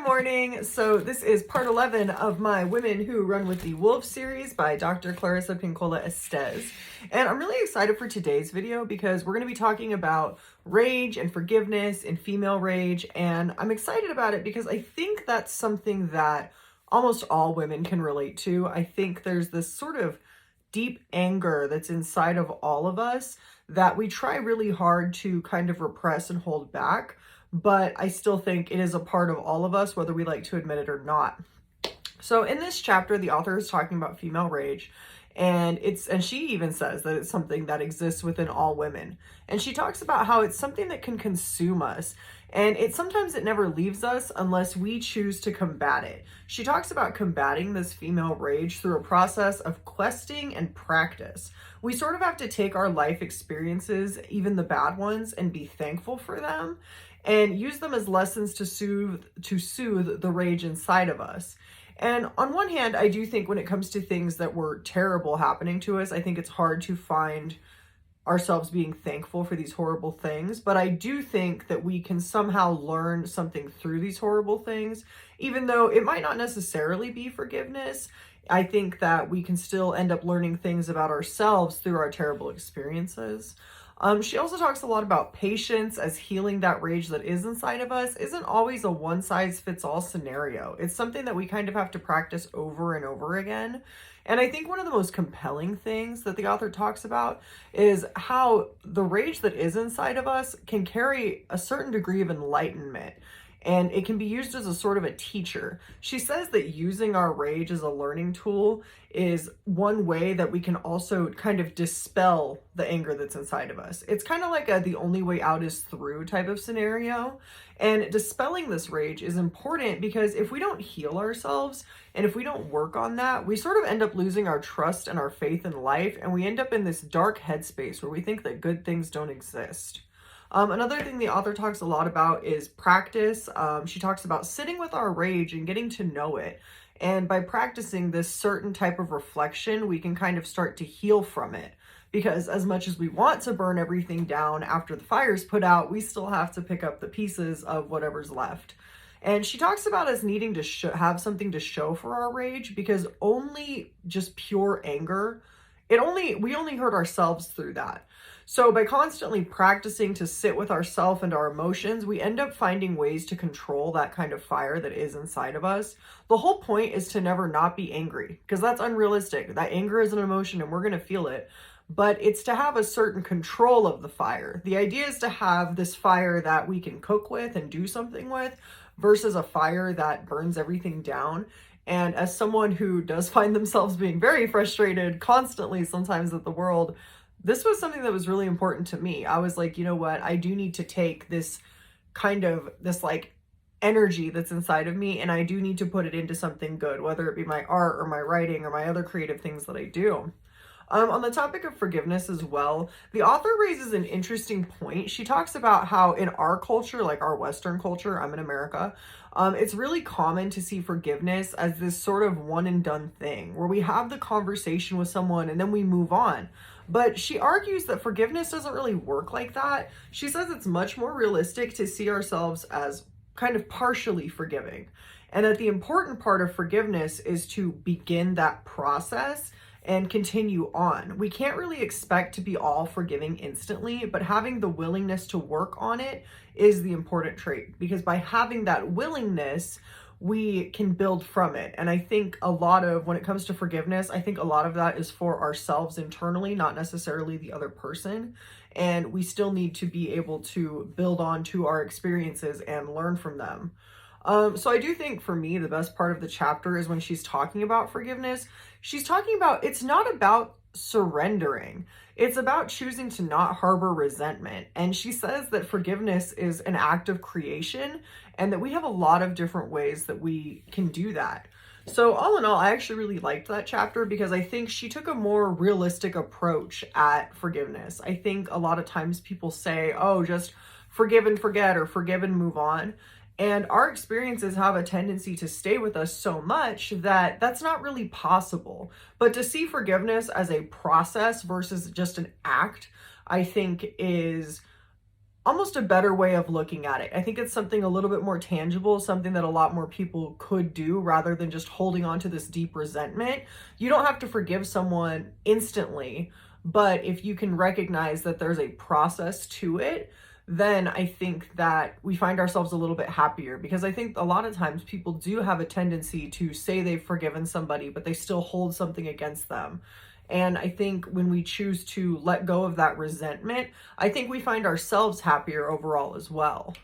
morning. So this is part 11 of my Women Who Run with the Wolves series by Dr. Clarissa Pinkola Estes. And I'm really excited for today's video because we're going to be talking about rage and forgiveness and female rage. And I'm excited about it because I think that's something that almost all women can relate to. I think there's this sort of deep anger that's inside of all of us that we try really hard to kind of repress and hold back. But I still think it is a part of all of us, whether we like to admit it or not. So in this chapter, the author is talking about female rage, and she even says that it's something that exists within all women. And she talks about how it's something that can consume us, and sometimes it never leaves us unless we choose to combat it. She talks about combating this female rage through a process of questing and practice. We sort of have to take our life experiences, even the bad ones, and be thankful for them and use them as lessons to soothe the rage inside of us. And on one hand, I do think when it comes to things that were terrible happening to us, I think it's hard to find ourselves being thankful for these horrible things. But I do think that we can somehow learn something through these horrible things, even though it might not necessarily be forgiveness. I think that we can still end up learning things about ourselves through our terrible experiences. She also talks a lot about patience, as healing that rage that is inside of us isn't always a one-size-fits-all scenario. It's something that we kind of have to practice over and over again. And I think one of the most compelling things that the author talks about is how the rage that is inside of us can carry a certain degree of enlightenment. And it can be used as a sort of a teacher. She says that using our rage as a learning tool is one way that we can also kind of dispel the anger that's inside of us. It's kind of like the only way out is through type of scenario. And dispelling this rage is important because if we don't heal ourselves and if we don't work on that, we sort of end up losing our trust and our faith in life. And we end up in this dark headspace where we think that good things don't exist. Another thing the author talks a lot about is practice. She talks about sitting with our rage and getting to know it. And by practicing this certain type of reflection, we can kind of start to heal from it. Because as much as we want to burn everything down after the fire's put out, we still have to pick up the pieces of whatever's left. And she talks about us needing to have something to show for our rage, because only just pure anger, we only hurt ourselves through that. So by constantly practicing to sit with ourselves and our emotions, we end up finding ways to control that kind of fire that is inside of us. The whole point is to never not be angry, because that's unrealistic. That anger is an emotion and we're going to feel it. But it's to have a certain control of the fire. The idea is to have this fire that we can cook with and do something with versus a fire that burns everything down. And as someone who does find themselves being very frustrated constantly sometimes at the world, this was something that was really important to me. I was like, you know what? I do need to take this energy that's inside of me, and I do need to put it into something good, whether it be my art or my writing or my other creative things that I do. On the topic of forgiveness as well, the author raises an interesting point. She talks about how in our culture, like our Western culture, I'm in America, it's really common to see forgiveness as this sort of one and done thing where we have the conversation with someone and then we move on. But she argues that forgiveness doesn't really work like that. She says it's much more realistic to see ourselves as kind of partially forgiving. And that the important part of forgiveness is to begin that process and continue on. We can't really expect to be all forgiving instantly, but having the willingness to work on it is the important trait, because by having that willingness, we can build from it. And I think when it comes to forgiveness, I think a lot of that is for ourselves internally, not necessarily the other person. And we still need to be able to build on to our experiences and learn from them. So I do think for me, the best part of the chapter is when she's talking about forgiveness. She's talking about, it's not about surrendering. It's about choosing to not harbor resentment. And she says that forgiveness is an act of creation and that we have a lot of different ways that we can do that. So all in all, I actually really liked that chapter because I think she took a more realistic approach at forgiveness. I think a lot of times people say, oh, just forgive and forget or forgive and move on. And our experiences have a tendency to stay with us so much that that's not really possible. But to see forgiveness as a process versus just an act, I think is almost a better way of looking at it. I think it's something a little bit more tangible, something that a lot more people could do rather than just holding on to this deep resentment. You don't have to forgive someone instantly, but if you can recognize that there's a process to it, then I think that we find ourselves a little bit happier, because I think a lot of times people do have a tendency to say they've forgiven somebody, but they still hold something against them. And I think when we choose to let go of that resentment, I think we find ourselves happier overall as well.